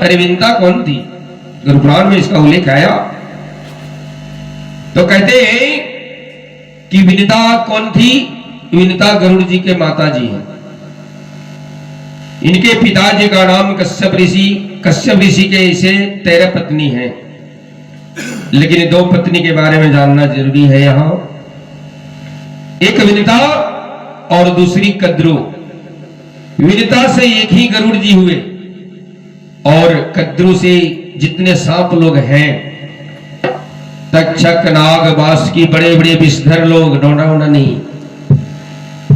अरे विनता कौन थी? गुरु पुराण में इसका उल्लेख आया। तो कहते हैं कि विनिता कौन थी? विनिता गरुड़ जी के माता जी हैं। इनके पिताजी का नाम कश्यप ऋषि। कश्यप ऋषि के इसे 13 पत्नी हैं, लेकिन 2 पत्नी के बारे में जानना जरूरी है यहां। एक विनिता और दूसरी कद्रू। विनिता से एक ही गरुड़ जी हुए और कद्रू से जितने सांप लोग हैं, तक्षक, नाग, बासुकी, बड़े बड़े विषधर लोग, नौना नहीं,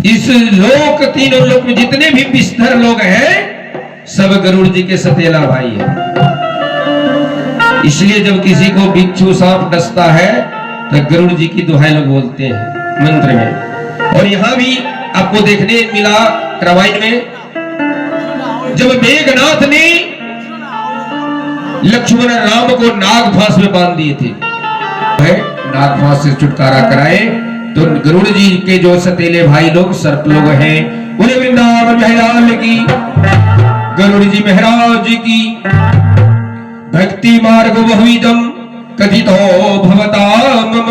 इस लोक, तीनों लोक में जितने भी विषधर लोग हैं सब गरुड़ जी के सतेला भाई हैं। इसलिए जब किसी को बिच्छू सांप डसता है तो गरुड़ जी की दुहाई लोग बोलते हैं मंत्र में। और यहां भी आपको देखने मिला रामायण में, जब मेघनाथ ने लक्ष्मण राम को नागफांस में बांध दिए थे, नागफांस से छुटकारा कराए, तो गरुड़ जी के जो सतेले भाई लोग, सर्प लोग हैं, उन्हें वृंदावन महलाल की, गरुड़ जी महाराज की भक्ति मार्ग बहुविधम कथितो भवता मम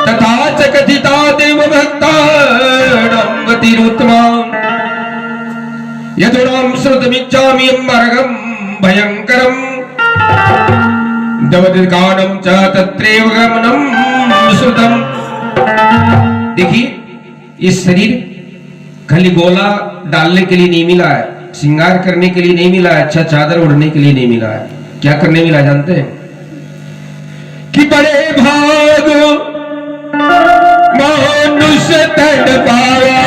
तथा च कथिता देव भक्तानां गतिरुत्तमा यदुनां श्रुतमिच्छामि मार्गं भयंकरं दवदगानं च तत्रैव गमनं श्रुतम्। देखिए, इस शरीर खाली गोला डालने के लिए नहीं मिला है, श्रृंगार करने के लिए नहीं मिला है, अच्छा चादर ओढ़ने के लिए नहीं मिला है। क्या करने मिला जानते हैं? कि बड़े भाग मानुष तन पावा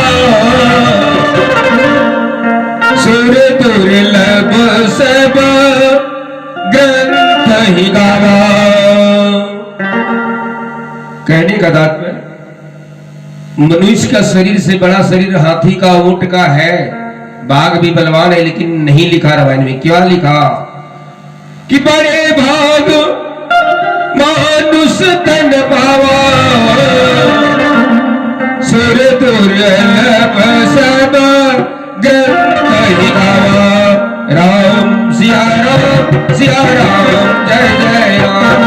सुर दुर्लभ सब ग्रंथ ही गावा। कहने का तात्पर्य, मनुष्य का शरीर से बड़ा शरीर हाथी का, ऊंट का है, बाघ भी बलवान है, लेकिन नहीं लिखा रामायण में। क्या लिखा? कि बड़े भाग मानुष तन पावा सुर दुर्लभ सब ग्रंथ ही गावा। राम सिया राम सिया राम, जय जय राम।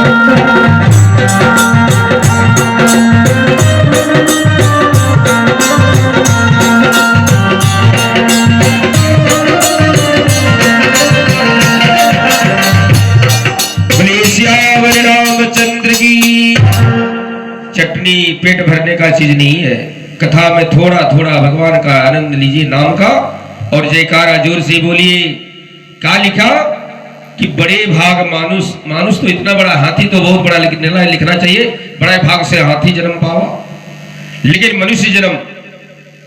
रामचंद्र की। चटनी पेट भरने का चीज नहीं है, कथा में थोड़ा थोड़ा भगवान का आनंद लीजिए नाम का, और जयकारा जोर से बोलिए। क्या लिखा? कि बड़े भाग मानुष तो इतना बड़ा, हाथी तो बहुत बड़ा, लेकिन लिखना चाहिए बड़े भाग से हाथी जन्म पावा, लेकिन मनुष्य जन्म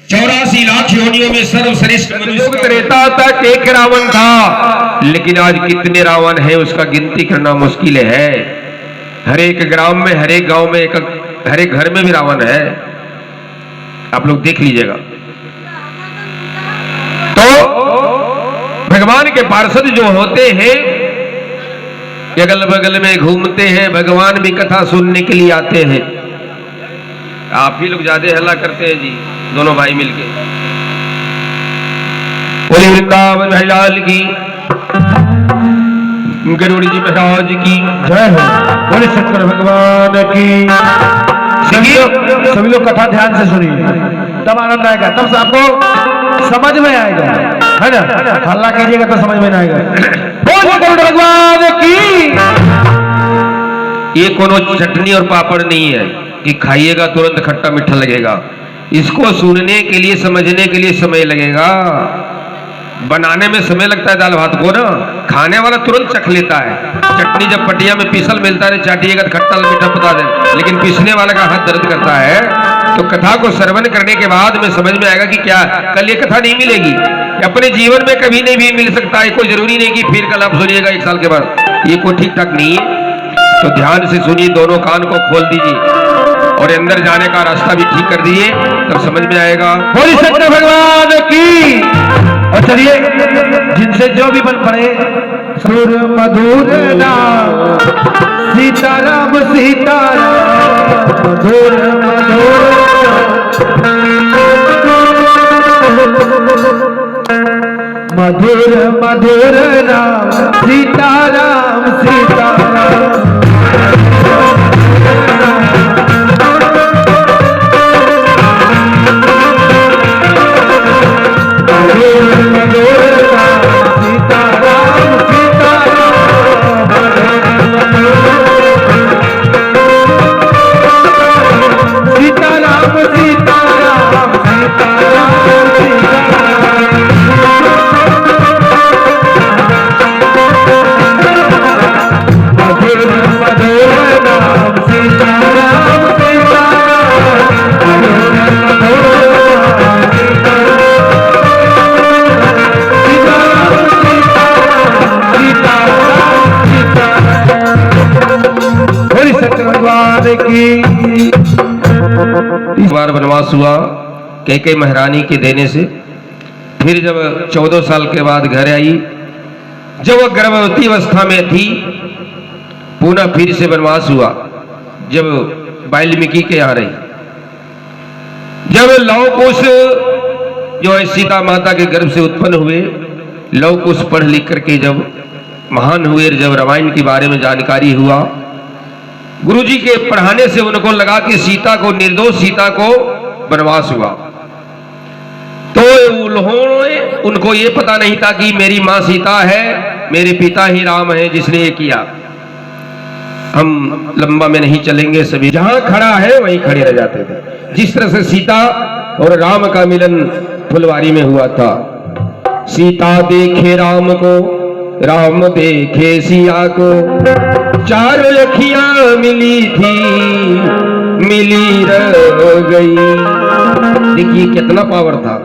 84 लाख योनियों में सर्वश्रेष्ठ मनुष्य रहता तक एक रावण था, लेकिन आज कितने रावण है उसका गिनती करना मुश्किल है। हर एक ग्राम में, हर एक गांव में, हर एक घर में भी रावण है। आप लोग देख लीजिएगा। तो भगवान के पार्षद जो होते हैं अगल बगल में घूमते हैं, भगवान भी कथा सुनने के लिए आते हैं। आप ही लोग ज्यादा हल्ला करते हैं जी, दोनों भाई मिलके। बोले वृंदावन लाल की, गरुड़ जी महाराज की जय हो। बोले शंकर भगवान की। सभी लोग कथा ध्यान से सुनिए, तब आनंद आएगा, तब आपको समझ में आएगा, है ना? हल्ला कीजिएगा तो समझ में नहीं आएगा। बोले गरुड़ भगवान की। ये कोनो चटनी और पापड़ नहीं है कि खाइएगा तुरंत खट्टा मीठा लगेगा। इसको सुनने के लिए, समझने के लिए समय लगेगा। बनाने में समय लगता है दाल भात को ना, खाने वाला तुरंत चख लेता है। चटनी जब पटिया में पीसल मिलता है, चाटिएगा तो खट्टा मीठा बता दे, लेकिन पीसने वाला का हाथ दर्द करता है। तो कथा को श्रवण करने के बाद में समझ में आएगा कि क्या कल ये कथा नहीं मिलेगी, अपने जीवन में कभी नहीं भी मिल सकता है। कोई जरूरी नहीं कि फिर कल आप सुनिएगा 1 साल के बाद, ये कोई ठीक ठाक नहीं है। तो ध्यान से सुनिए, दोनों कान को खोल दीजिए और अंदर जाने का रास्ता भी ठीक कर दिए, तब समझ में आएगा। बोलिए शंकर भगवान की। और चलिए, जिनसे जो भी बन पड़े, सुर मधुर नाम सीताराम सीताराम, मधुर मधुर मधुर मधुर नाम सीताराम सीताराम। इस बार वनवास हुआ कैकेयी महारानी के देने से। फिर जब 14 साल के बाद घर आई, जब वह गर्भवती अवस्था में थी, पुनः फिर से वनवास हुआ। जब वाल्मीकि के यहाँ रही, जब लव कुश जो है सीता माता के गर्भ से उत्पन्न हुए, लव कुश पढ़ लिख करके जब महान हुए, जब रामायण के बारे में जानकारी हुआ, गुरुजी के पढ़ाने से उनको लगा कि सीता को, निर्दोष सीता को वनवास हुआ। तो उन्होंने, उनको ये पता नहीं था कि मेरी मां सीता है, मेरे पिता ही राम है जिसने ये किया। हम लंबा में नहीं चलेंगे, सभी जहां खड़ा है वहीं खड़े रह जाते थे। जिस तरह से सीता और राम का मिलन फुलवारी में हुआ था। सीता देखे राम को, राम देखे सिया को, चारों अखियां मिली थी, मिली रह गई। देखिए कितना पावर था।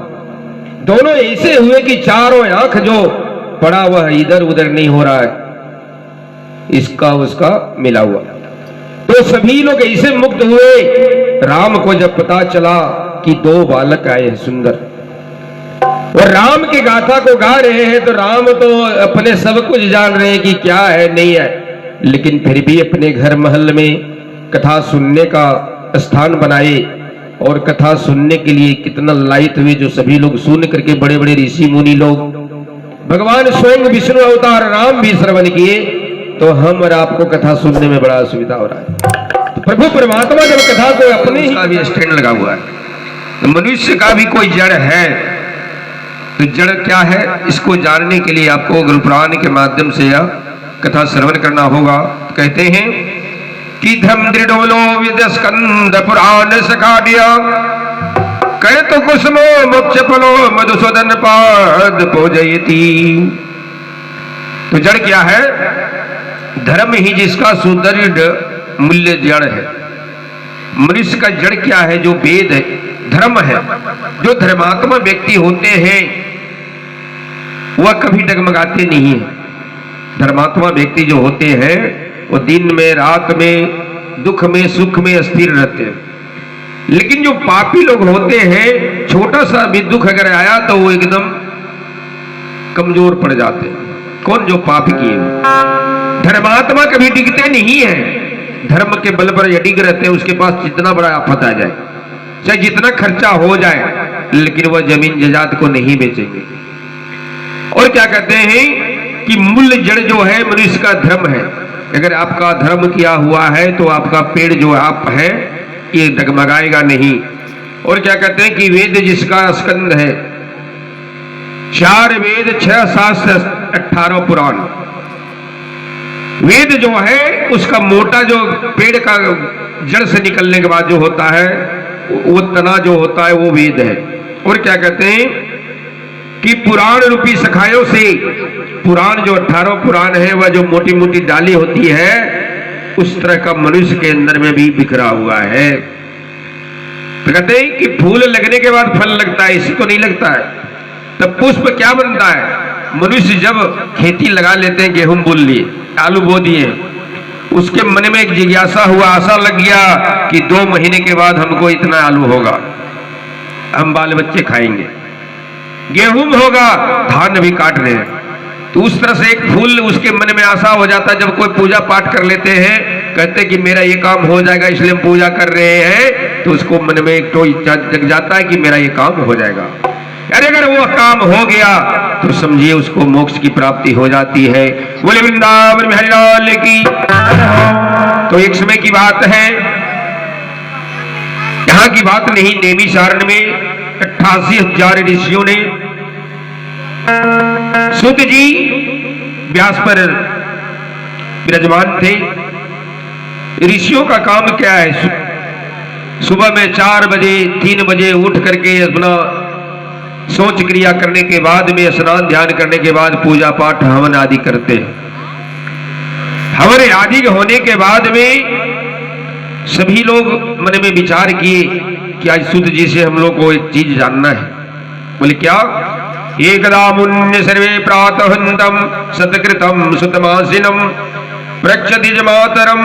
दोनों ऐसे हुए कि चारों आंख जो पड़ा वह इधर उधर नहीं हो रहा है, इसका उसका मिला हुआ। तो सभी लोग ऐसे मुग्ध हुए। राम को जब पता चला कि 2 बालक आए हैं सुंदर, और राम की गाथा को गा रहे हैं, तो राम तो अपने सब कुछ जान रहे हैं कि क्या है नहीं है, लेकिन फिर भी अपने घर महल में कथा सुनने का स्थान बनाए, और कथा सुनने के लिए कितना लायक हुए, जो सभी लोग सुन करके बड़े बड़े ऋषि मुनि लोग, भगवान स्वयं विष्णु अवतार राम भी श्रवण किए। तो हम और आपको कथा सुनने में बड़ा असुविधा हो रहा है। तो प्रभु परमात्मा जब कथा को अपने ही भी स्टैंड लगा हुआ है, तो मनुष्य का भी कोई जड़ है। तो जड़ क्या है, इसको जानने के लिए आपको गुरु पुराण के माध्यम से या कथा श्रवण करना होगा। कहते हैं कि धम दृढ़ोलो विद स्कंद पुराण सखाडिया, कह तो कुसुमो मोक्ष फलो मधुसूदन पाद पूजयति। तो जड़ क्या है? धर्म ही जिसका सुदृढ़ मूल्य जड़ है। मनुष्य का जड़ क्या है? जो वेद है, धर्म है। जो धर्मात्मा व्यक्ति होते हैं वह कभी डगमगाते नहीं है। धर्मात्मा व्यक्ति जो होते हैं वो दिन में रात में दुख में सुख में स्थिर रहते हैं। लेकिन जो पापी लोग होते हैं, छोटा सा भी दुख अगर आया तो वो एकदम कमजोर पड़ जाते हैं। कौन? जो पाप किए। धर्मात्मा कभी डिगते नहीं है। धर्म के बल पर यदि डिग रहते हैं, उसके पास जितना बड़ा आफत आ जाए, चाहे जितना खर्चा हो जाए, लेकिन वह जमीन जायदाद को नहीं बेचेंगे। और क्या कहते हैं कि मूल जड़ जो है मनुष्य का धर्म है। अगर आपका धर्म किया हुआ है तो आपका पेड़ जो आप है ये डगमगाएगा नहीं। और क्या कहते हैं कि वेद जिसका स्कंद है, 4 वेद 6 शास्त्र 18 पुराण। वेद जो है उसका मोटा जो पेड़ का जड़ से निकलने के बाद जो होता है वो तना जो होता है वो वेद है। और क्या कहते हैं कि पुराण रूपी सखायों से, पुराण जो 18 पुराण है वह जो मोटी मोटी डाली होती है, उस तरह का मनुष्य के अंदर में भी बिखरा हुआ है। तो कहते हैं कि फूल लगने के बाद फल लगता है, इसी को नहीं लगता है। तब पुष्प क्या बनता है? मनुष्य जब खेती लगा लेते हैं, गेहूं बोल लिए, आलू बो दिए, उसके मन में एक जिज्ञासा हुआ, आशा लग गया कि 2 महीने के बाद हमको इतना आलू होगा, हम बाल बच्चे खाएंगे। गेहूं होगा, धान भी काट रहे हैं। तो उस तरह से एक फूल उसके मन में आशा हो जाता है। जब कोई पूजा पाठ कर लेते हैं, कहते कि मेरा ये काम हो जाएगा इसलिए हम पूजा कर रहे हैं, तो उसको मन में एक तो जग जाता है कि मेरा ये काम हो जाएगा। अरे अगर वो काम हो गया तो समझिए उसको मोक्ष की प्राप्ति हो जाती है। बोले वृंदावन बिहारी लाल की। तो एक समय की बात है, यहाँ की बात नहीं, नैमिषारण्य में 88,000 ऋषियों ने सूत जी व्यास पर विराजमान थे। ऋषियों का काम क्या है? सुबह में 4 बजे 3 बजे उठ करके अपना सोच क्रिया करने के बाद में स्नान ध्यान करने के बाद पूजा पाठ हवन आदि करते हैं। हवन आदि होने के बाद में सभी लोग मन में विचार किए कि आज सूत जी से हम लोग को एक चीज जानना है। बोले क्या? एकदा मुन्य सर्वे प्रातहंतम सतकृतम सुतमासिनम प्रक्षति जमातरम।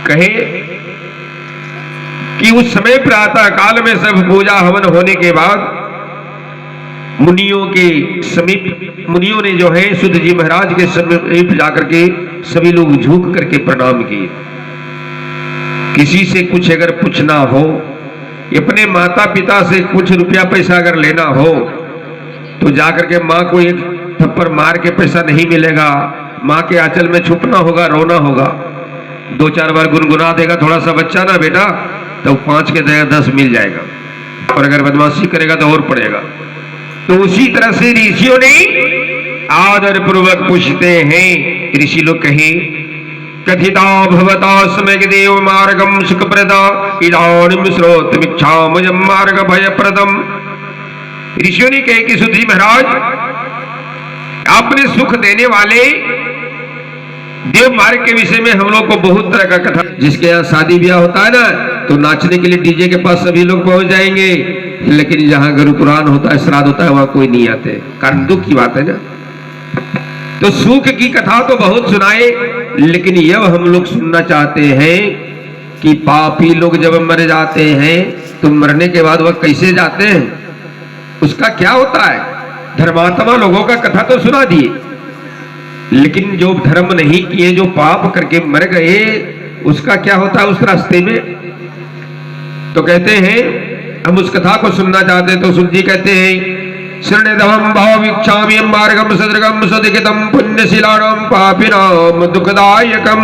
कहे कि उस समय प्रातः काल में सब पूजा हवन होने के बाद मुनियों के समीप, मुनियों ने जो है सूत जी महाराज के समीप जाकर के सभी लोग झुक करके प्रणाम किए। किसी से कुछ अगर पूछना हो, अपने माता पिता से कुछ रुपया पैसा अगर लेना हो तो जाकर के माँ को एक थप्पड़ मार के पैसा नहीं मिलेगा, माँ के आंचल में छुपना होगा, रोना होगा। 2-4 बार गुनगुना देगा थोड़ा सा बच्चा ना बेटा, तो 5 के जगह 10 मिल जाएगा, और अगर बदमाशी करेगा तो और पड़ेगा। तो उसी तरह से ऋषियों ने आदर पूर्वक पूछते हैं। ऋषि लोग कहे कथिता भवता समय देव मार्गम सुखप्रदा इदानीम श्रोतमीक्षामयं मार्ग भयप्रदम। ऋषियों ने कहे कि सूत जी महाराज, आपने सुख देने वाले देव मार्ग के विषय में हम लोग को बहुत तरह का कथा, जिसके यहाँ शादी ब्याह होता है ना, तो नाचने के लिए डीजे के पास सभी लोग पहुंच जाएंगे, लेकिन जहां गुरु पुराण होता है, श्राद्ध होता है, वहां कोई नहीं आते। कारण दुख की बात है ना। तो सुख की कथा तो बहुत सुनाए, लेकिन यह हम लोग सुनना चाहते हैं कि पापी लोग जब मर जाते हैं तो मरने के बाद वह कैसे जाते हैं, उसका क्या होता है। धर्मात्मा लोगों का कथा तो सुना दिए, लेकिन जो धर्म नहीं किए, जो पाप करके मर गए, उसका क्या होता है उस रास्ते में। तो कहते हैं हम उस कथा को सुनना चाहते हैं। तो सूत जी कहते हैं शरणदहं भाववीक्षामि मार्गम सदृगम सुदिगितम पुण्यशीलानां पापिनां दुखदायकम।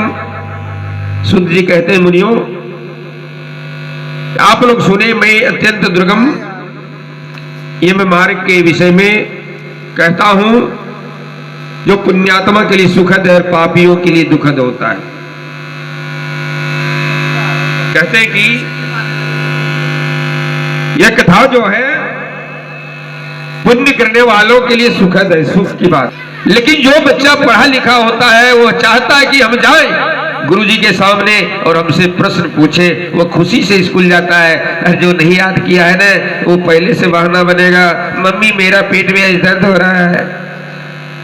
सूत जी कहते हैं मुनियों, आप लोग सुने, मैं अत्यंत दुर्गम यम मार्ग के विषय में कहता हूं, जो पुण्यात्मा के लिए सुखद है और पापियों के लिए दुखद होता है। कहते हैं कि यह कथा जो है पुण्य करने वालों के लिए सुखद है, सुख की बात। लेकिन जो बच्चा पढ़ा लिखा होता है वो चाहता है कि हम जाएं गुरुजी के सामने और हमसे प्रश्न पूछे, वो खुशी से स्कूल जाता है। और जो नहीं याद किया है ना, वो पहले से बहाना बनेगा, मम्मी मेरा पेट में आज दर्द हो रहा है,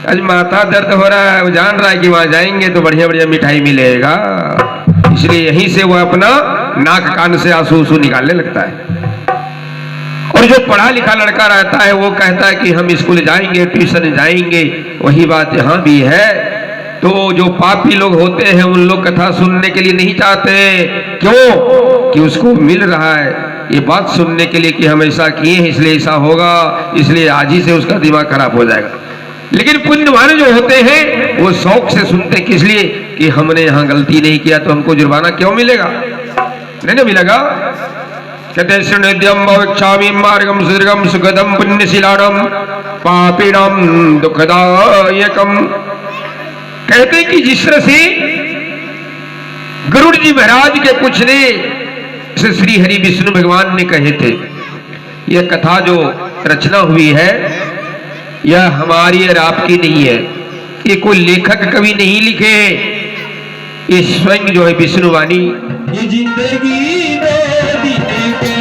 आज माथा दर्द हो रहा है। वो जान रहा है कि वहां जाएंगे तो बढ़िया बढ़िया मिठाई मिलेगा, इसलिए यहीं से वो अपना नाक कान से आंसू आंसू निकालने लगता है। और जो पढ़ा लिखा लड़का रहता है वो कहता है कि हम स्कूल जाएंगे, ट्यूशन जाएंगे। वही बात यहाँ भी है। तो जो पापी लोग होते हैं उन लोग कथा सुनने के लिए नहीं चाहते। क्यों? कि उसको मिल रहा है ये बात सुनने के लिए कि हम ऐसा किए हैं इसलिए ऐसा होगा, इसलिए आज ही से उसका दिमाग खराब हो जाएगा। लेकिन पुण्यवान जो होते हैं वो शौक से सुनते, किस लिए कि हमने यहाँ गलती नहीं किया तो हमको जुर्माना क्यों मिलेगा, नहीं ना मिलेगा। कहते शरणद्यम भवक्षामि मार्गम सुदृगम सुखदम पुण्यशीलानां पापिनां दुखदायकम। कहते कि जिस तरह से गरुड़ जी महाराज के पूछने से श्री हरि विष्णु भगवान ने कहे थे, यह कथा जो रचना हुई है यह हमारी और आपकी नहीं है, ये कोई लेखक कवि नहीं लिखे, ये स्वयं जो है विष्णु वाणी। ये जिंदगी दो दिन के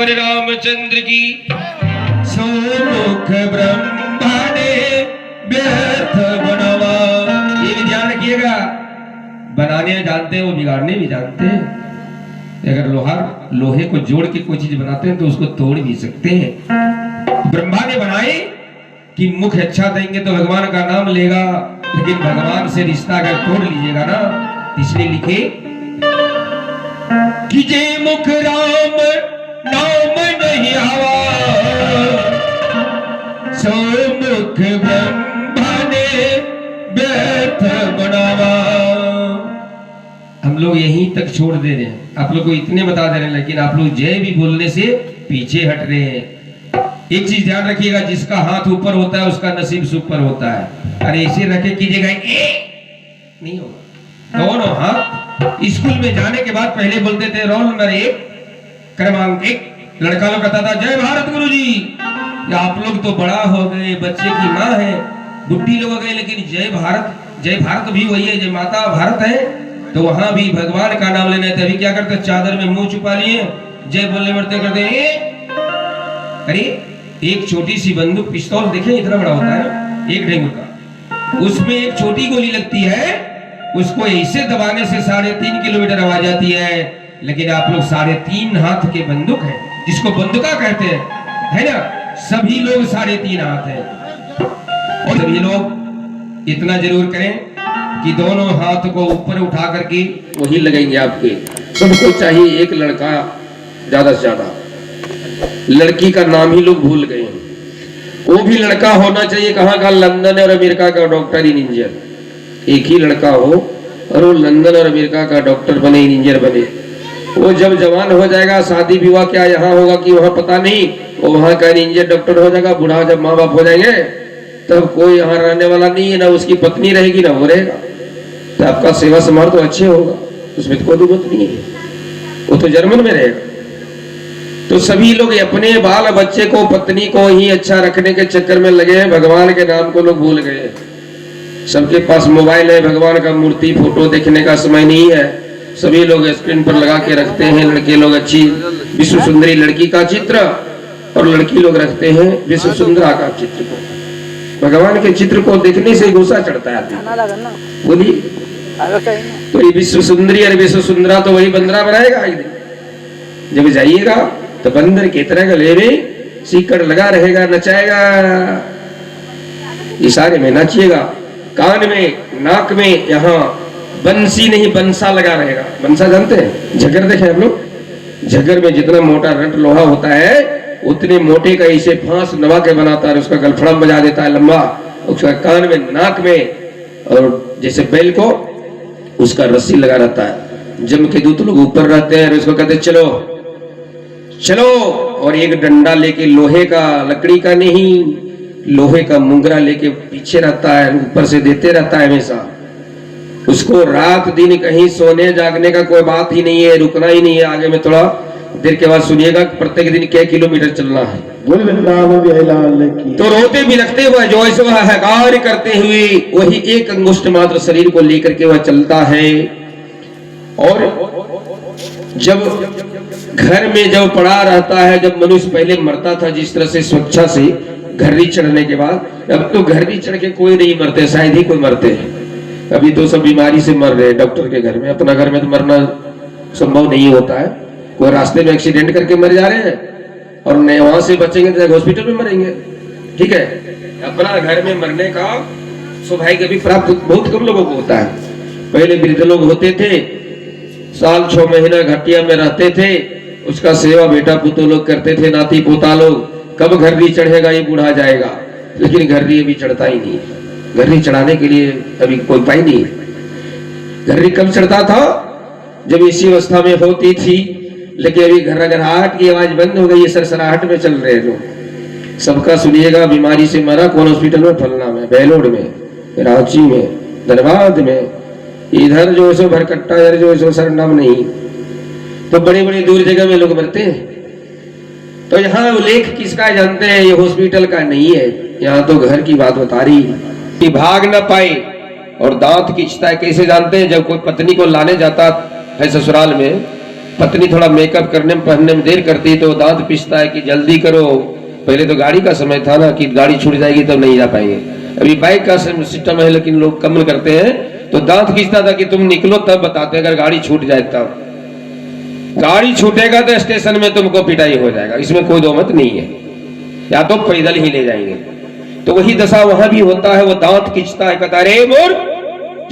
और रामचंद्र की। सौमुख ब्रह्मा ने व्यर्थ बनवा। ये भी ध्यान रखिएगा, बनाने जानते हैं वो बिगाड़ने भी जानते हैं। अगर लोहार लोहे को जोड़ के कोई चीज बनाते हैं तो उसको तोड़ भी सकते हैं। ब्रह्मा ने बनाए कि मुख अच्छा देंगे तो भगवान का नाम लेगा, लेकिन भगवान से रिश्ता अगर तोड़ लीजिएगा ना, इसलिए लिखे कि जे मुख राम नाम नहीं आवा, सौमुख ब्रह्मा ने व्यर्थ बनावा। हम लोग यहीं तक छोड़ दे रहे हैं, आप लोग को इतने बता दे रहे हैं, लेकिन आप लोग जय भी बोलने से पीछे हट रहे हैं। एक चीज ध्यान रखिएगा, जिसका हाथ ऊपर होता है उसका नसीब सुपर होता है। अरे ऐसे रखे कीजिएगा नहीं होगा। दोनों हाथ स्कूल में जाने के बाद पहले बोलते थे रोल नंबर 1 क्रमांक 1, लड़का लोग कहता था जय भारत गुरुजी। या आप लोग तो बड़ा हो गए, बच्चे की माँ है, बुढ़ी लोग हो गए, लेकिन जय भारत भी वही है, जय माता भारत है। तो वहां भी भगवान का नाम लेना है, तभी क्या करते, चादर में मुंह छुपा लिए, जय बोलने बढ़ते करते अरे एक छोटी सी बंदूक पिस्तौल देखे इतना बड़ा होता है, एक ढेंगू का, उसमें एक छोटी गोली लगती है, उसको ऐसे दबाने से 3.5 किलोमीटर आवाज आती है। लेकिन आप लोग 3.5 हाथ के बंदूक है, जिसको बंदूका कहते हैं, है ना, सभी लोग 3.5 हाथ है। और सभी लोग इतना जरूर करें कि दोनों हाथ को ऊपर उठा करके वही लगेंगे आपके। सबको चाहिए एक लड़का, ज्यादा से ज्यादा। लड़की का नाम ही लोग भूल गए हैं, वो भी लड़का होना चाहिए। कहाँ का, लंदन और अमेरिका का डॉक्टर इंजीनियर, एक ही लड़का हो और वो लंदन और अमेरिका का डॉक्टर बने, इंजीनियर बने। वो जब जवान हो जाएगा, शादी विवाह क्या यहाँ होगा कि वहां पता नहीं, वो वहां का इंजीनियर डॉक्टर हो जाएगा। बूढ़ा जब माँ बाप हो जाएंगे तब कोई यहाँ रहने वाला नहीं है, ना उसकी पत्नी रहेगी ना वो रहेगा। तो आपका सेवा समार तो अच्छे होगा, उसमें कोई दुमत नहीं है, वो तो जर्मन में रहेगा। तो सभी लोग अपने बाल बच्चे को, पत्नी को ही अच्छा रखने के चक्कर में लगे हैं, भगवान के नाम को लोग भूल गए। सबके पास मोबाइल है, भगवान का मूर्ति फोटो देखने का समय नहीं है, सभी लोग स्क्रीन पर लगा के रखते हैं। लड़के लोग अच्छी विश्व सुंदरी लड़की का चित्र, और लड़की लोग रखते हैं विश्व सुंदरा का चित्र को। भगवान के चित्र को देखने से गुस्सा चढ़ता है। बोलिए, तो ये विश्व सुंदरी और विश्व सुंदरा तो वही बंदरा बनाएगा एक दिन। जब जाइएगा तो बंदर की तरह गले में सीकड़ लगा रहेगा, नचाएगा, इशारे में नाचिएगा, कान में, नाक में, यहाँ बंसी नहीं बंसा लगा रहेगा। बंसा जानते हैं, झगर देखे आप लोग, झगर में जितना मोटा रट लोहा होता है उतने मोटे का इसे फांस नवा के बनाता है, उसका गलफड़म बजा देता है लंबा, उसका कान में, नाक में, और जैसे बैल को उसका रस्सी लगा रहता है। जम के दूत लोग ऊपर रहते हैं, उसको कहते चलो चलो, और एक डंडा लेके, लोहे का, लकड़ी का नहीं, लोहे का मुंगरा लेके पीछे रहता है, ऊपर से देते रहता है हमेशा। उसको रात दिन कहीं सोने जागने का कोई बात ही नहीं है, रुकना ही नहीं है। आगे में थोड़ा देर के बाद सुनिएगा प्रत्येक दिन क्या किलोमीटर चलना है। तो रोते बिलखते हुए जो ऐसे वह हकार करते हुए वही एक अंगुष्ठ मात्र शरीर को लेकर के वह चलता है। और जब घर में जब पड़ा रहता है, जब मनुष्य पहले मरता था जिस तरह से स्वेच्छा से घर्री चढ़ने के बाद, अब तो घर्री चढ़ के कोई नहीं मरते, शायद ही कोई मरते हैं। अभी तो सब बीमारी से मर रहे हैं डॉक्टर के घर में, अपना घर में तो मरना संभव नहीं होता है। कोई रास्ते में एक्सीडेंट करके मर जा रहे हैं, और नहीं वहां से बचेंगे तो हॉस्पिटल में मरेंगे। ठीक है, अपना घर में मरने का सौभाग्य भी प्राप्त बहुत कम लोगों को होता है। पहले वृद्ध लोग होते थे, साल 6 महीना घटिया में रहते थे, उसका सेवा बेटा पुतो लोग करते थे, नाती पोता लोग। कब घर्री चढ़ेगा ये बूढ़ा जाएगा, लेकिन घर्री अभी चढ़ता ही नहीं। घर्री चढ़ाने के लिए अभी कोई उपाय नहीं। घर्री कब चढ़ता था, जब इसी अवस्था में होती थी, लेकिन अभी घर्राहट की आवाज बंद हो गई है, सरसराहट में चल रहे लोग। सबका सुनिएगा, बीमारी से मरा कौन हॉस्पिटल में, फलना में, बेलोड में, रांची में, धनबाद में, इधर जो सो भरकट्टा, इधर जो सो सरनाम नहीं। तो बड़ी बड़ी दूर जगह में लोग मरते हैं। तो यहाँ उल्लेख किसका जानते हैं, ये हॉस्पिटल का नहीं है, यहाँ तो घर की बात बता रही कि भाग न पाए और दांत खींचता है। कैसे जानते हैं, जब कोई पत्नी को लाने जाता है ससुराल में, पत्नी थोड़ा मेकअप करने में पहनने में देर करती है तो दांत पिसता है कि जल्दी करो। पहले तो गाड़ी का समय था ना कि गाड़ी छूट जाएगी तो नहीं जा पाएंगे। अभी बाइक का सिस्टम है लेकिन लोग कम करते हैं। तो दांत खींचता था कि तुम निकलो तब बताते, अगर गाड़ी छूट जाए तब। गाड़ी छूटेगा तो स्टेशन में तुमको पिटाई हो जाएगा, इसमें कोई दो मत नहीं है, या तो पैदल ही ले जाएंगे। तो वही दशा वहां भी होता है। वो दांत खींचता है, कहता है मूर्ख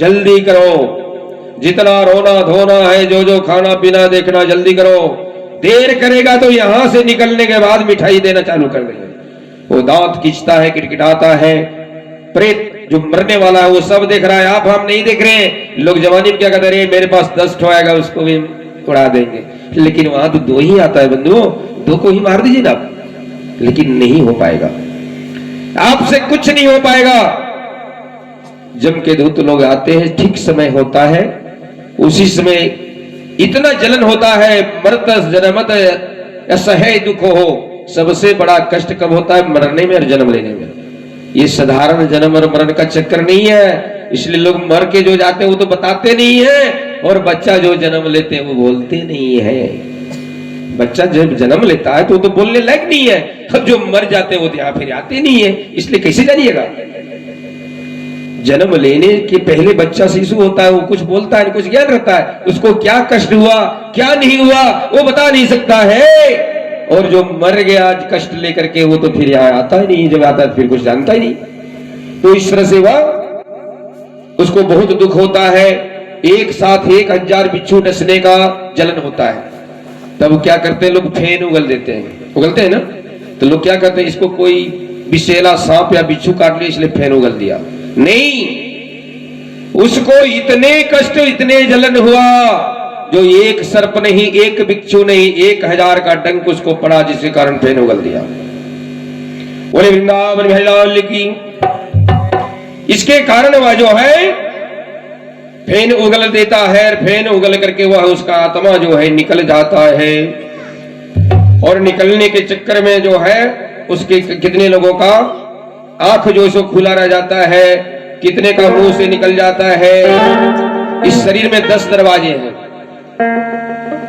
जल्दी करो, जितना रोना धोना है, जो जो खाना पीना देखना जल्दी करो, देर करेगा तो यहां से निकलने के बाद मिठाई देना चालू कर देंगे। वो दांत खींचता है, किटकिटाता है। प्रेत जो मरने वाला है वो सब देख रहा है, आप हम नहीं देख रहे हैं। लोग जवानी में क्या कहते हैं, मेरे पास 10 ठो आएगा उसको भी उड़ा देंगे। लेकिन वहां तो 2 ही आता है बंधुओं, 2 को ही मार दीजिए ना। लेकिन नहीं हो पाएगा, आपसे कुछ नहीं हो पाएगा। जम के दूत लोग आते हैं, ठीक समय होता है, उसी समय इतना जलन होता है, मरत जन्मत असह्य दुख हो। सबसे बड़ा कष्ट कब होता है, मरने में और जन्म लेने में। ये साधारण जन्म और मरण का चक्कर नहीं है, इसलिए लोग मर के जो जाते हैं वो तो बताते नहीं है, और बच्चा जो जन्म लेते हैं वो बोलते नहीं है। बच्चा जब जन्म लेता है तो वो तो बोलने लायक नहीं है, अब जो मर जाते हैं वो तो यहाँ फिर आते नहीं है, इसलिए कैसे जानिएगा। जन्म लेने के पहले बच्चा शिशु होता है, वो कुछ बोलता है, कुछ ज्ञान रहता है, उसको क्या कष्ट हुआ क्या नहीं हुआ वो बता नहीं सकता है। और जो मर गया आज कष्ट लेकर के वो तो फिर यहाँ आता ही नहीं, जब आता है फिर कुछ जानता ही नहीं। तो इस तरह से वह उसको बहुत दुख होता है। एक साथ 1000 बिच्छू डसने का जलन होता है। तब क्या करते हैं लोग, फेन उगल देते हैं, उगलते हैं ना। तो लोग क्या करते हैं, इसको कोई विषैला सांप या बिच्छू काट लिया इसलिए फेन उगल दिया। नहीं, उसको इतने कष्ट इतने जलन हुआ, जो एक सर्प नहीं, एक बिच्छू नहीं, 1000 का डंक उसको पड़ा, जिसके कारण फेन उगल दिया। बोले वृंदावन बिहारी की। इसके कारण वह जो है फेन उगल देता है, फेन उगल करके वह उसका आत्मा जो है निकल जाता है। और निकलने के चक्कर में जो है उसके कितने लोगों का आंख जो सो खुला रह जाता है, कितने का मुंह से निकल जाता है। इस शरीर में 10 दरवाजे हैं,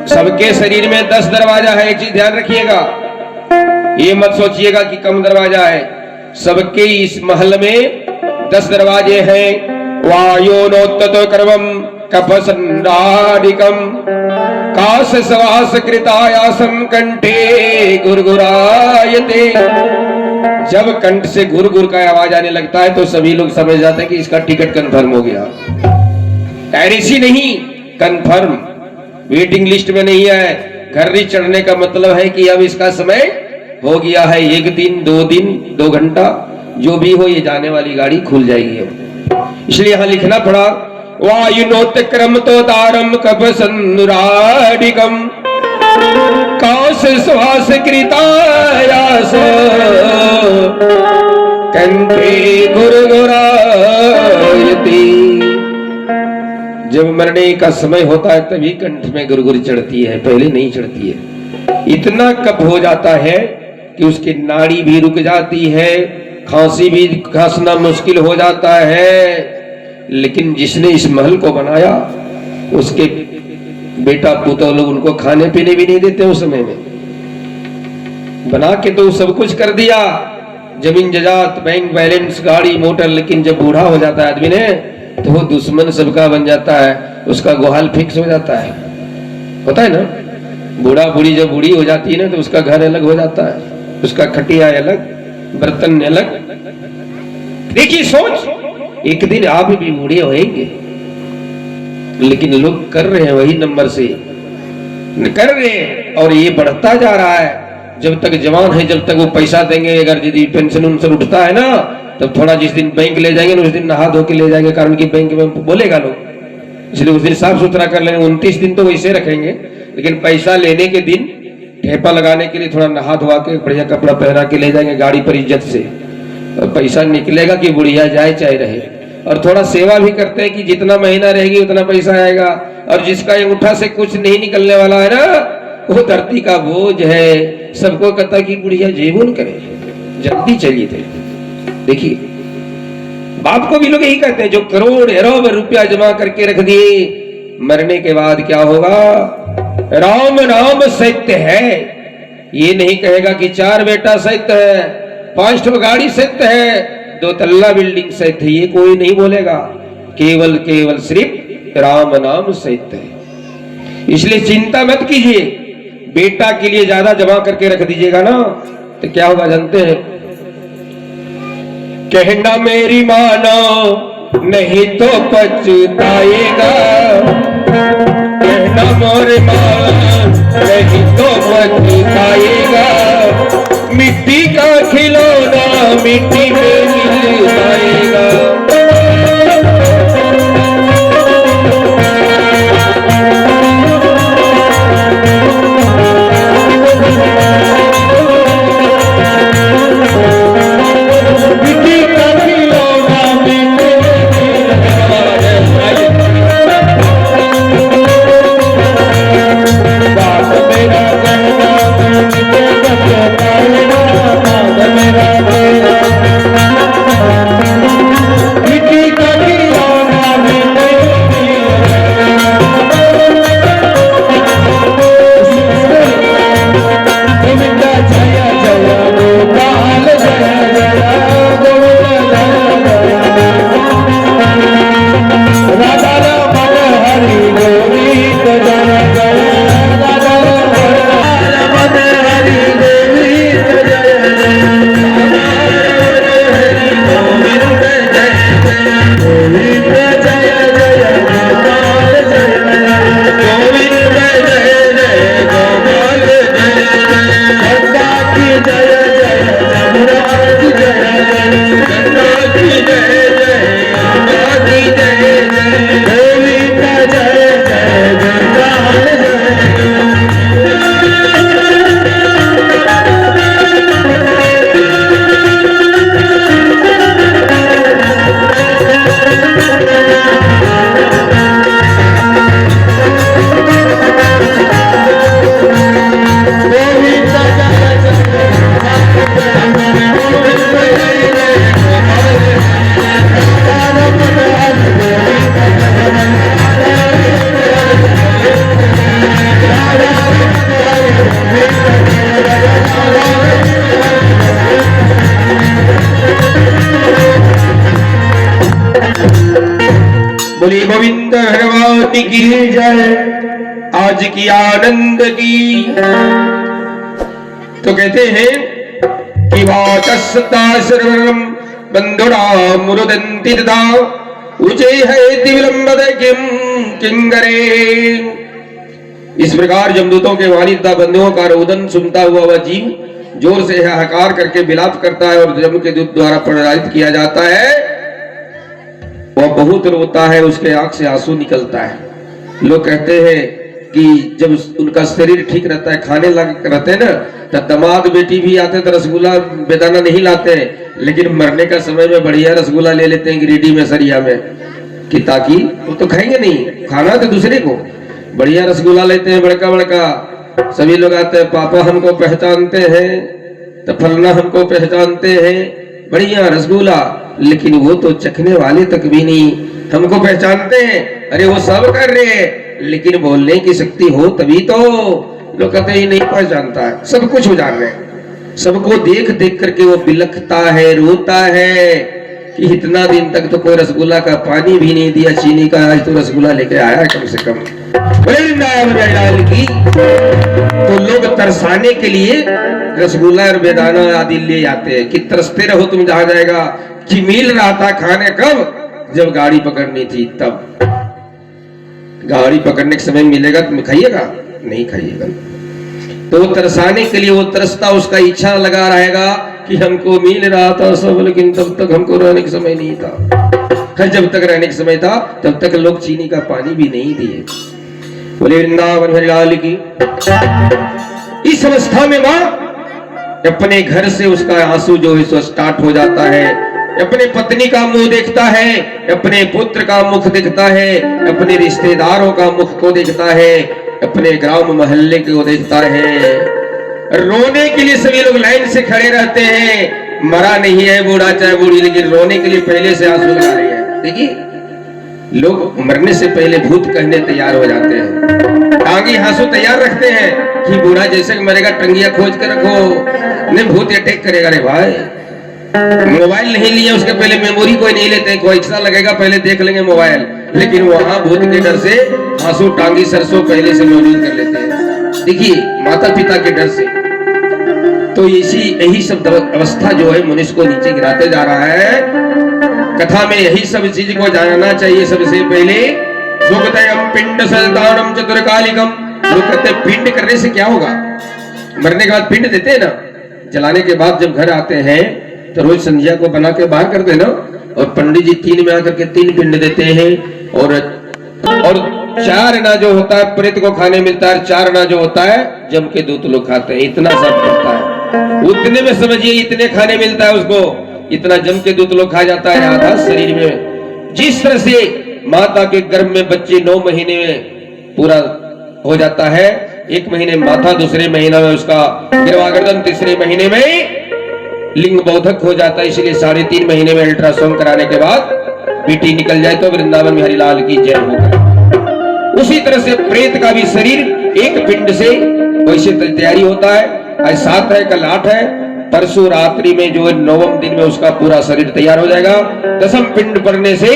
सबके शरीर में 10 दरवाजा है। एक चीज ध्यान रखिएगा, ये मत सोचिएगा कि कम दरवाजा है। सबके इस महल में 10 दरवाजे हैं। वायोनोत्ततो कर्मम कपसंडादिकम काश सवास कृतायासम कंठे गुरगुरायते। जब कंठ से गुर गुर का आवाज आने लगता है तो सभी लोग समझ जाते हैं कि इसका टिकट कंफर्म हो गया। ऐसी नहीं, कंफर्म, वेटिंग लिस्ट में नहीं है। घर्री चढ़ने का मतलब है कि अब इसका समय हो गया है। 1 दिन 2 दिन 2 घंटा जो भी हो, ये जाने वाली गाड़ी खुल जाएगी। इसलिए यहां लिखना पड़ा, वायुनोत्क्रम तो दारम कपसंराडिकम काश श्वास कृतायास कंठे गुरगुरायति। जब मरने का समय होता है तभी कंठ में गुरगुरी चढ़ती है, पहले नहीं चढ़ती है। इतना कप हो जाता है कि उसकी नाड़ी भी रुक जाती है, खांसी भी खांसना मुश्किल हो जाता है। लेकिन जिसने इस महल को बनाया उसके बेटा पुतौ लोग उनको खाने पीने भी नहीं देते। उस समय में बना के तो सब कुछ कर दिया, जमीन जजात, बैंक बैलेंस, गाड़ी मोटर। लेकिन जब बूढ़ा हो जाता है आदमी ने तो वो दुश्मन सबका बन जाता है, उसका गोहाल फिक्स हो जाता है। होता है ना, बूढ़ा बूढ़ी जब बूढ़ी हो जाती है ना तो उसका घर अलग हो जाता है, उसका खटिया अलग, बर्तन अलग। देखिए सोच, एक दिन आप भी बूढ़े होंगे। लेकिन लोग कर रहे हैं वही नंबर से कर रहे हैं, और ये बढ़ता जा रहा है। जब तक जवान है, जब तक वो पैसा देंगे, अगर यदि पेंशन उनसे उठता है ना, तब थोड़ा जिस दिन बैंक ले जाएंगे ना उस दिन नहा धो के ले जाएंगे, कारण कि बैंक में बोलेगा लोग, इसलिए उस दिन साफ सुथरा कर लेंगे। 29 दिन तो वैसे रखेंगे, लेकिन पैसा लेने के दिन ठेपा लगाने के लिए थोड़ा नहा धोवा के बढ़िया कपड़ा पहना के ले जाएंगे गाड़ी पर इज्जत से। और पैसा निकलेगा कि बुढ़िया जाए चाहे रहे। और थोड़ा सेवा भी करते हैं कि जितना महीना रहेगी उतना पैसा आएगा। और जिसका अंगूठा से कुछ नहीं निकलने वाला है ना, वो धरती का बोझ है। सबको कहता कि बुढ़िया जेबुन करे, जल्दी चलिए थे। देखिए बाप को भी लोग यही कहते हैं, जो करोड़ अरब रुपया जमा करके रख दिए, मरने के बाद क्या होगा राम नाम सत्य है। ये नहीं कहेगा कि 4 बेटा सत्य है, 5 ठो गाड़ी सत्य है, 2 तल्ला बिल्डिंग सत्य है, ये कोई नहीं बोलेगा। केवल केवल सिर्फ राम नाम सत्य है। इसलिए चिंता मत कीजिए, बेटा के लिए ज्यादा जमा करके रख दीजिएगा ना तो क्या होगा जानते हैं? कहना मेरी मानो नहीं तो पछताएगा, कहना मोरे मान नहीं तो पछताएगा। मिट्टी का खिलौना मिट्टी में मिल जाएगा। बोली गोविंद भगवान की जय। आज की आनंद की तो कहते हैं कि वाचस्ता सर्वम बंधुरा मुरुदंति तदा उचे है विलंबद किम किंगरे। इस प्रकार जमदूतों के वाणी तथा बंधुओं का रोदन सुनता हुआ वह जीव जोर से हाहाकार करके विलाप करता है और जम के दूत द्वारा पराजित किया जाता है। वह बहुत रोता है, उसके आंख से आंसू निकलता है। लोग कहते हैं कि जब उनका शरीर ठीक रहता है, खाने लग रहते हैं ना, तब दामाद बेटी भी आते तो रसगुल्ला बेदाना नहीं लाते हैं, लेकिन मरने का समय में बढ़िया रसगुल्ला ले लेते हैं गिरिडीह में सरिया में, कि ताकि वो तो खाएंगे नहीं, खाना तो दूसरे को। बढ़िया रसगुल्ला लेते हैं बड़का बड़का, सभी लोग आते हैं, पापा हमको पहचानते हैं तो फलना हमको पहचानते हैं, बढ़िया रसगुल्ला, लेकिन वो तो चखने वाले तक भी नहीं हमको पहचानते हैं। अरे वो सब कर रहे हैं, लेकिन बोलने की शक्ति हो तभी तो। लोग कहते ही नहीं पहचानता है, सब कुछ हो जान रहे हैं। सबको देख देख करके वो बिलखता है, रोता है कि इतना दिन तक तो कोई रसगुल्ला का पानी भी नहीं दिया चीनी का, आज तो रसगुल्ला लेके आया कम से कम। की तो लोग तरसाने के लिए रसगुल्ला और बेदाना आदि ले जाते हैं कि तरसते रहो तुम जहां जाएगा। कि मिल रहा था खाने कब? जब गाड़ी पकड़नी थी तब। गाड़ी पकड़ने के समय मिलेगा तुम खाइएगा? नहीं खाइएगा। तो तरसाने के लिए वो तरसता, उसका इच्छा लगा रहेगा कि हमको मिल रहा था सब, लेकिन तब तक हमको रहने का समय नहीं था। जब तक रहने का समय था तब तक लोग चीनी का पानी भी नहीं दिए। बोले वृंदावन हरि लाल की। इस अवस्था में मां अपने घर से उसका आंसू जो है सो स्टार्ट हो जाता है। अपने पत्नी का मुंह देखता है, अपने पुत्र का मुख देखता है, अपने रिश्तेदारों का मुख को देखता है, अपने गांव मोहल्ले को देखता है। रोने के लिए सभी लोग लाइन से खड़े रहते हैं। मरा नहीं है बूढ़ा चाहे बूढ़ी, लेकिन रोने के लिए पहले से आंसू लगा रही है। देखिए लोग मरने से पहले भूत कहने तैयार हो जाते हैं, टांगी हाँसू तैयार रखते हैं कि बूढ़ा जैसे मरेगा टंगिया खोज कर रखो, नहीं भूत अटैक करेगा। रे भाई, मोबाइल नहीं लिया उसके पहले मेमोरी कोई नहीं लेते, कोई एक्स्ट्रा लगेगा पहले देख लेंगे मोबाइल, लेकिन वहां भूत के डर से हाँसू टांगी सरसों पहले से मौजूद कर लेते हैं। देखिए, माता पिता के डर से तो यही सब अवस्था जो है मनुष्य को नीचे गिराते जा रहा है। कथा में यही सब चीज को जानना चाहिए। सबसे पहले दुग्धयम पिंड संतानम चतुरकालिकम, लोग कहते हैं पिंड करने से क्या होगा, मरने के बाद पिंड देते हैं ना, जलाने के बाद जब घर आते हैं तो रोज संध्या को बना के बाहर करते हैं ना, और पंडित जी 3 में आकर के 3 पिंड देते हैं, और 4 ना जो होता है प्रेत को खाने मिलता है, 4 ना जो होता है जम के दूत लोग खाते हैं। इतना सब करता है, उतने में समझिए इतने खाने मिलता है उसको, इतना जम के दूत लोग खा जाता है आधा शरीर में। जिस तरह से माता के गर्भ में बच्चे 9 महीने में पूरा हो जाता है, 1 महीने माथा, दूसरे महीना में उसका गर्भागर्दन, तीसरे महीने में लिंग बोधक हो जाता है। इसलिए 3.5 महीने में अल्ट्रासाउंड कराने के बाद बेटी निकल जाए तो वृंदावन बिहारी लाल की जय हो। उसी तरह से प्रेत का भी शरीर एक पिंड से वैसे तैयारी होता है। आज 7 है, कल 8 है, परसों रात्रि में जो 9वें दिन में उसका पूरा शरीर तैयार हो जाएगा। 10वें पिंड पड़ने से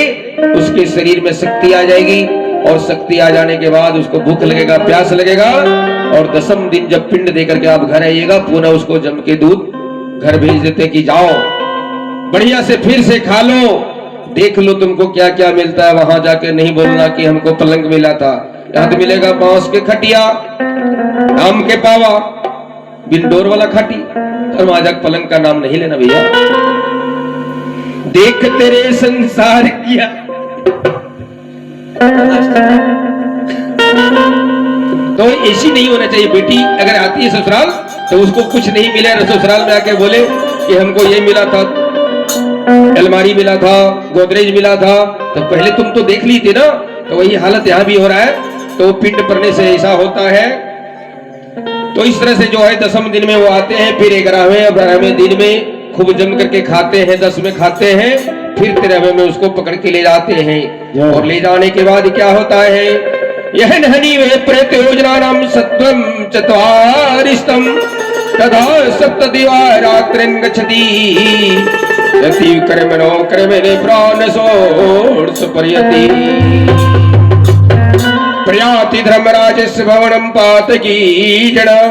उसके शरीर में शक्ति आ जाएगी, और शक्ति आ जाने के बाद उसको भूख लगेगा, प्यास लगेगा, और 10वें दिन जब पिंड देकर के आप घर आइएगा, पुनः उसको जम के दूध घर भेज देते कि जाओ बढ़िया से फिर से खा लो, देख लो तुमको क्या क्या मिलता है। वहां जाके नहीं बोलना कि हमको पलंग मिला था, यहाँ तो मिलेगा बांस के खटिया, आम के पावा, बिंडोर वाला खाटी, और वहां जाकर पलंग का नाम नहीं लेना भैया। देख तेरे संसार किया, तो ऐसी नहीं होना चाहिए। बेटी अगर आती है ससुराल तो उसको कुछ नहीं मिला, ससुराल में आके बोले कि हमको ये मिला था, अलमारी मिला था, गोदरेज मिला था, तो पहले तुम तो देख ली थी ना। तो वही हालत यहाँ भी हो रहा है। तो पिंड पड़ने से ऐसा होता है। तो इस तरह से जो है 10वें दिन में वो आते हैं, फिर 11वें और 12वें दिन में खूब जम करके खाते हैं, 10 में खाते हैं, फिर 13वें में उसको पकड़ के ले जाते हैं। और ले जाने के बाद क्या होता है, यह नहनी वे प्रेत योजना नाम सत्वम चत्वारिस्तम तथा सप्त दिवा रात्रिं गच्छति यति कर्मणो कर्मणे प्राण सोर्स पर्यति प्रयाति धर्मराजस्य भवनं पातकी जड़ा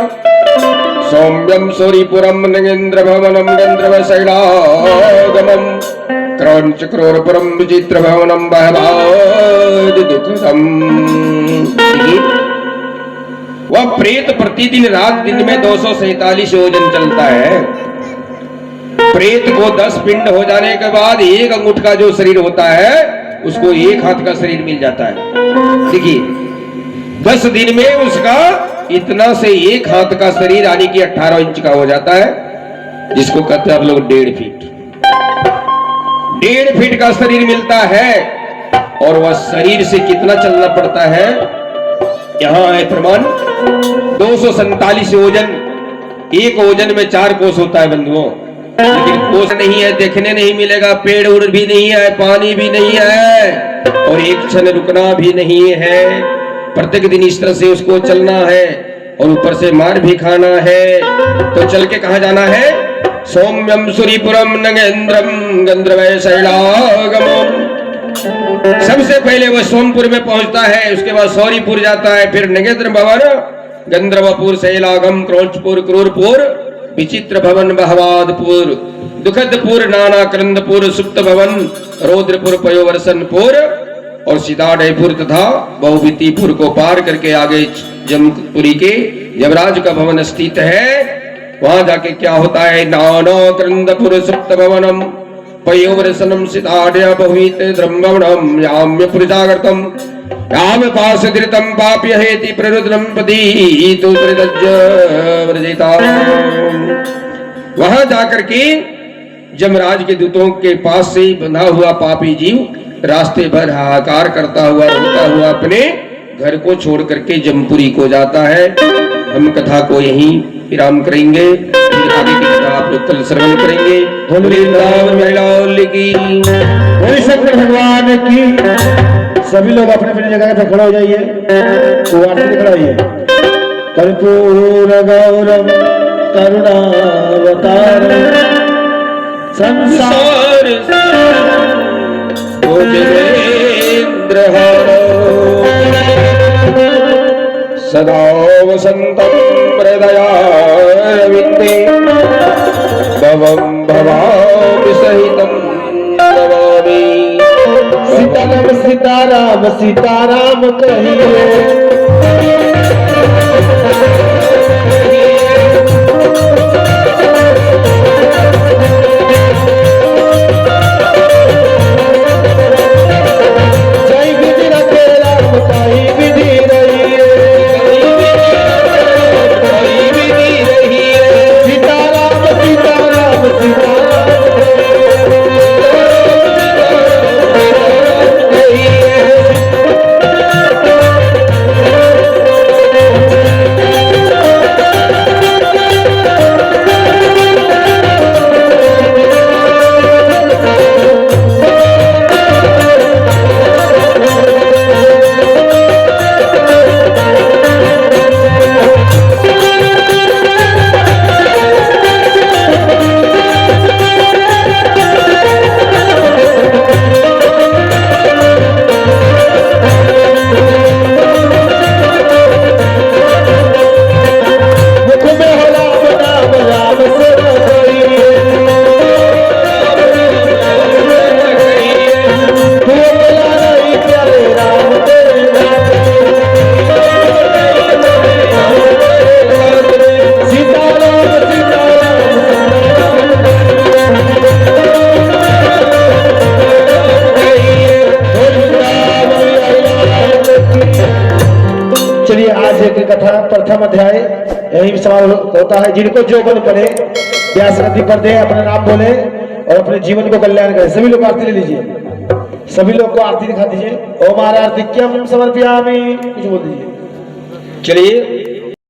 सौम्यं सूरिपुरं नगेन्द्र भवनं गंधर्वशैलागमं क्रौंच क्रूरपुरं विचित्र भवनं बहवाद दुःखदम्। वह प्रेत प्रतिदिन रात दिन में 247 योजन चलता है। प्रेत को 10 पिंड हो जाने के बाद 1 अंगूठ का जो शरीर होता है उसको 1 हाथ का शरीर मिल जाता है। देखिए 10 दिन में उसका इतना से 1 हाथ का शरीर यानी कि 18 इंच का हो जाता है, जिसको कहते हैं आप लोग 1.5 फीट। 1.5 फीट का शरीर मिलता है। और वह शरीर से कितना चलना पड़ता है, यहां है प्रमाण। 247 ओजन, 1 ओजन में 4 कोस होता है बंधुओं, लेकिन कोस नहीं है, देखने नहीं मिलेगा, पेड़ उड़ भी नहीं है, पानी भी नहीं है, और एक क्षण रुकना भी नहीं है। प्रत्येक दिन इस तरह से उसको चलना है, और ऊपर से मार भी खाना है। तो चल के कहा जाना है, सौम्यम सूरिपुरम नगेन्द्रम गंधर्वशैलागमम्। सबसे पहले वह सोमपुर में पहुंचता है, उसके बाद सौरीपुर जाता है, फिर नगेंद्र भवन, गंधर्वपुर, शैलागम, क्रोंचपुर, क्रूरपुर, विचित्र भवन, बहवादपुर, दुखदपुर, नाना क्रंदपुर, सुप्त भवन, रौद्रपुर, पयोवर्षनपुर और सीताढ़यपुर तथा बहुवितिपुर को पार करके आगे जमपुरी के यमराज का भवन स्थित है। वहां जाके क्या होता है, नाना क्रंदपुर सुप्त भवनम पयोवर्षनम सीताढ़य बहुवित द्रम्भवनम याम्य पुरुषागतम याम पास धृतम पाप्य हेति प्ररुद्रम पदीतु व्रजिता। वहां जाकर के जमराज के दूतों के पास से बंधा हुआ पापी जीव रास्ते भर हाहाकार करता हुआ रोता हुआ अपने घर को छोड़ करके जमपुरी को जाता है। हम कथा को यहीं विराम करेंगे, फिर आगे की कथा आप लोग कल श्रवण करेंगे। वृंदावन की, शंकर भगवान की। सभी लोग अपने अपनी जगह पे खड़े हो जाइए, वो आरती में खड़ा होइए। कर्पूर गौरव करुणावतार संसार सदा वसन्तं हृदयारविन्दे भवं भवामि सहितं नमामि। सीताराम सीताराम सीताराम कहिए, जय विधि रखे राम ताई विधि रहिए, सीताराम सीताराम सीताराम कथा प्रथम अध्याय यही समारोह होता है। जिनको जो बन पड़े व्यास नदी पर दे, अपना नाम बोले और अपने जीवन को कल्याण करे। सभी लोग आरती ले लीजिए, सभी लोग को आरती दिखा दीजिए। ओम आरतिक्यम समर्पयामि, कुछ बोल दीजिए। चलिए